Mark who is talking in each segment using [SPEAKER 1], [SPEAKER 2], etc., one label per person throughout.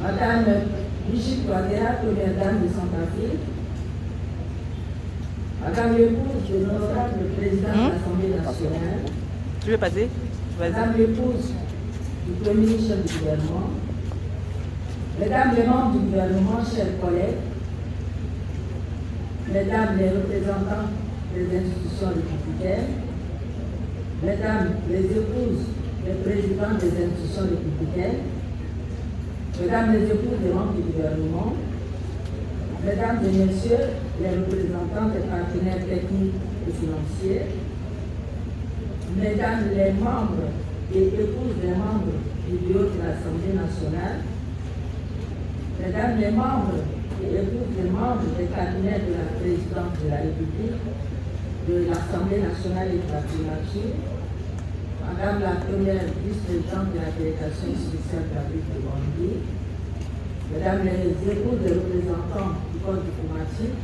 [SPEAKER 1] Madame Brigitte Ouattara, première dame de Centrafrique, Madame l'épouse de l'honorable président de l'Assemblée nationale,
[SPEAKER 2] Tu veux passer?
[SPEAKER 1] Madame l'épouse du Premier ministre du gouvernement, Mesdames les membres du gouvernement, chers collègues, Mesdames les représentants des institutions républicaines, Mesdames les épouses des présidents des institutions républicaines, Mesdames les épouses des membres du gouvernement, Mesdames et Messieurs les représentants des partenaires techniques et financiers, Mesdames les membres et épouses des membres du bureau de l'Assemblée nationale, Mesdames les membres et épouses des membres des cabinets de la présidence de la République, de l'Assemblée nationale et de la primature, Madame la première vice-présidente de la délégation spéciale de la ville de Gambie, Mesdames les épouses des représentants du corps diplomatique,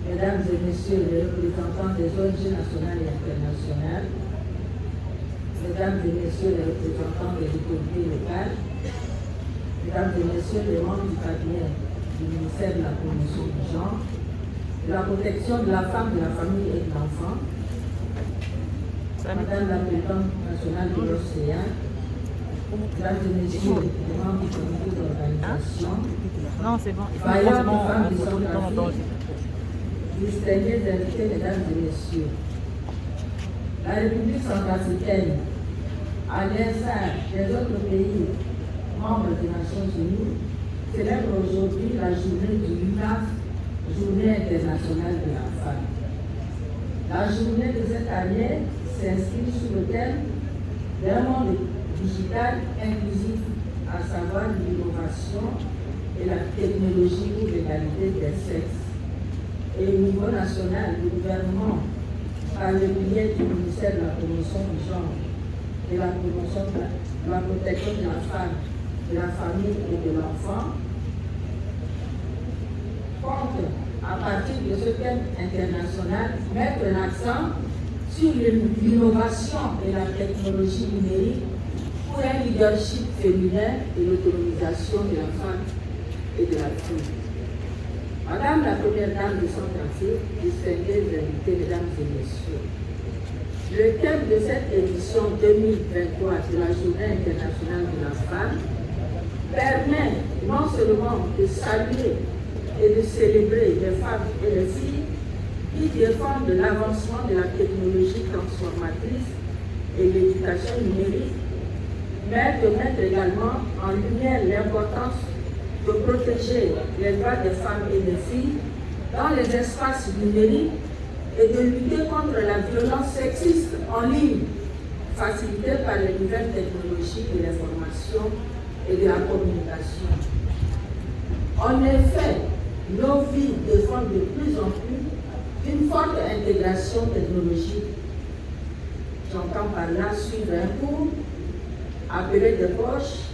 [SPEAKER 1] Mesdames et Messieurs les représentants des ONG nationales et internationales, Mesdames et Messieurs les représentants des autorités locales, Mesdames et Messieurs les membres du cabinet du ministère de la Promotion du genre, de la protection de la femme, de la famille et de l'enfant, Madame la Présidente nationale de l'OCA, Mesdames et Messieurs les membres du comité d'organisation,
[SPEAKER 2] Non, c'est bon.
[SPEAKER 1] vaillantes femmes du Centrafrique, distingués invités, Mesdames et Messieurs, la République centrafricaine, à l'instar des autres pays membres des Nations Unies, célèbre aujourd'hui la journée du 8 mars, Journée internationale de la femme. La journée de cette année s'inscrit sous le thème d'un monde digital inclusif, à savoir l'innovation et la technologie pour l'égalité des sexes. Et au niveau national, le gouvernement, par le biais du ministère de la Promotion du genre, de la promotion de la protection de la femme, de la famille et de l'enfant, compte, à partir de ce thème international, mettre l'accent sur l'innovation et la technologie numérique pour un leadership féminin et l'autonomisation de la femme et de la fille. Madame la première dame de Centrafrique, distingués invités, Mesdames et Messieurs, le thème de cette édition 2023 de la Journée internationale de la femme permet non seulement de saluer et de célébrer les femmes et les filles qui défendent l'avancement de la technologie transformatrice et l'éducation numérique, mais de mettre également en lumière l'importance de protéger les droits des femmes et des filles dans les espaces numériques et de lutter contre la violence sexiste en ligne, facilitée par les nouvelles technologies de l'information et de la communication. En effet, nos vies dépendent de plus en plus d'une forte intégration technologique. J'entends par là suivre un cours, appeler des poches,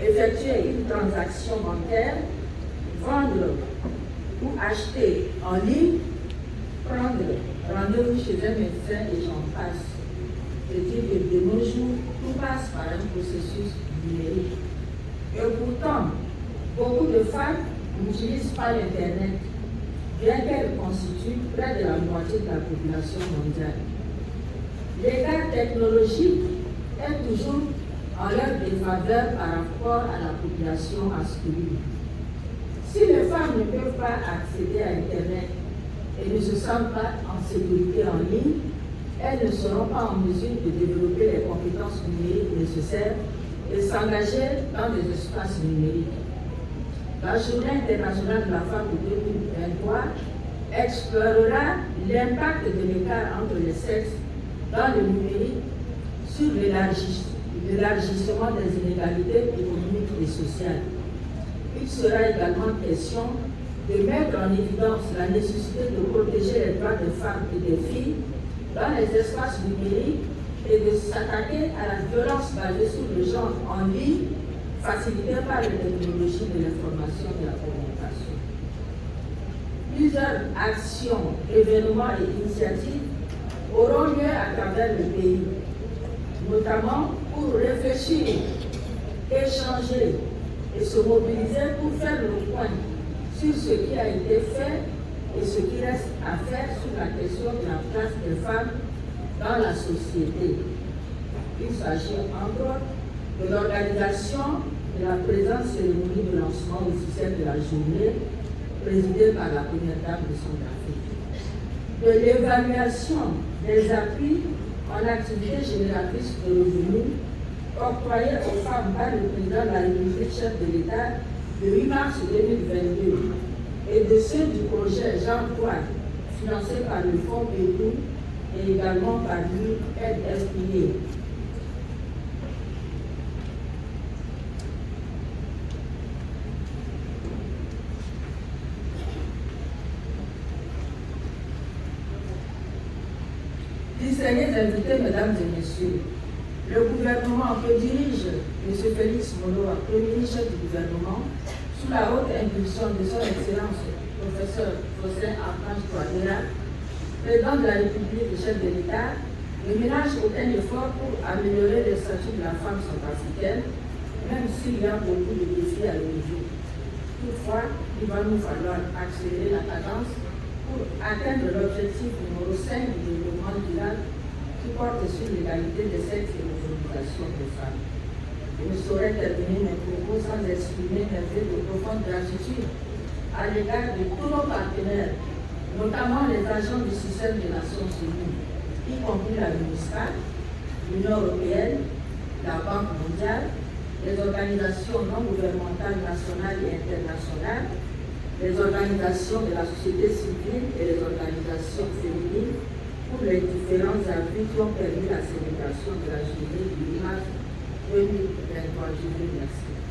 [SPEAKER 1] effectuer une transaction bancaire, vendre ou acheter en ligne, prendre rendez-vous chez un médecin et j'en passe. C'est-à-dire que de nos jours, tout passe par un processus numérique. Et pourtant, beaucoup de femmes n'utilisent pas l'Internet, bien qu'elles constituent près de la moitié de la population mondiale. L'écart technologique est toujours en leur défaveur par rapport à la population masculine. Si les femmes ne peuvent pas accéder à Internet et ne se sentent pas en sécurité en ligne, elles ne seront pas en mesure de développer les compétences numériques nécessaires et s'engager dans des espaces numériques. La Journée internationale de la femme de 2023 explorera l'impact de l'écart entre les sexes dans le numérique sur l'élargissement des inégalités économiques et sociales. Il sera également question de mettre en évidence la nécessité de protéger les droits des femmes et des filles dans les espaces numériques et de s'attaquer à la violence basée sur le genre en ligne, facilitée par les technologies de l'information et de la communication. Plusieurs actions, événements et initiatives auront lieu à travers le pays, notamment pour réfléchir, échanger et se mobiliser pour faire le point sur ce qui a été fait et ce qui reste à faire sur la question de la place des femmes dans la société. Il s'agit entre autres de l'organisation de la présente cérémonie de lancement officiel de la journée, présidée par la première dame de Centrafrique, de l'évaluation des appuis en activité génératrice de revenus octroyés aux femmes par le président de la République, chef de l'État, le 8 mars 2022, et de ceux du projet Jean III, financé par le Fonds Pérou et également par l'UNFPA. Distingués invités, mesdames et messieurs, le gouvernement que dirige M. Félix Moloa, Premier ministre du gouvernement, sous la haute impulsion de son Excellence, professeur Faustin Archange Touadéra, président de la République et chef de l'État, ne ménage aucun effort pour améliorer le statut de la femme centrafricaine, même s'il y a beaucoup de défis à relever. Toutefois, il va nous falloir accélérer la cadence pour atteindre l'objectif numéro 5 du développement durable qui porte sur l'égalité des sexes et l'autonomisation des femmes. Je ne saurais terminer mes propos sans exprimer mes vœux de profonde gratitude à l'égard de tous nos partenaires, notamment les agents du système des Nations Unies, y compris la MINUSCA, l'Union européenne, la Banque mondiale, les organisations non gouvernementales nationales et internationales, les organisations de la société civile et les organisations féminines pour les différents appuis qui ont permis la célébration de la journée du 8 mars 2023. Je vous remercie.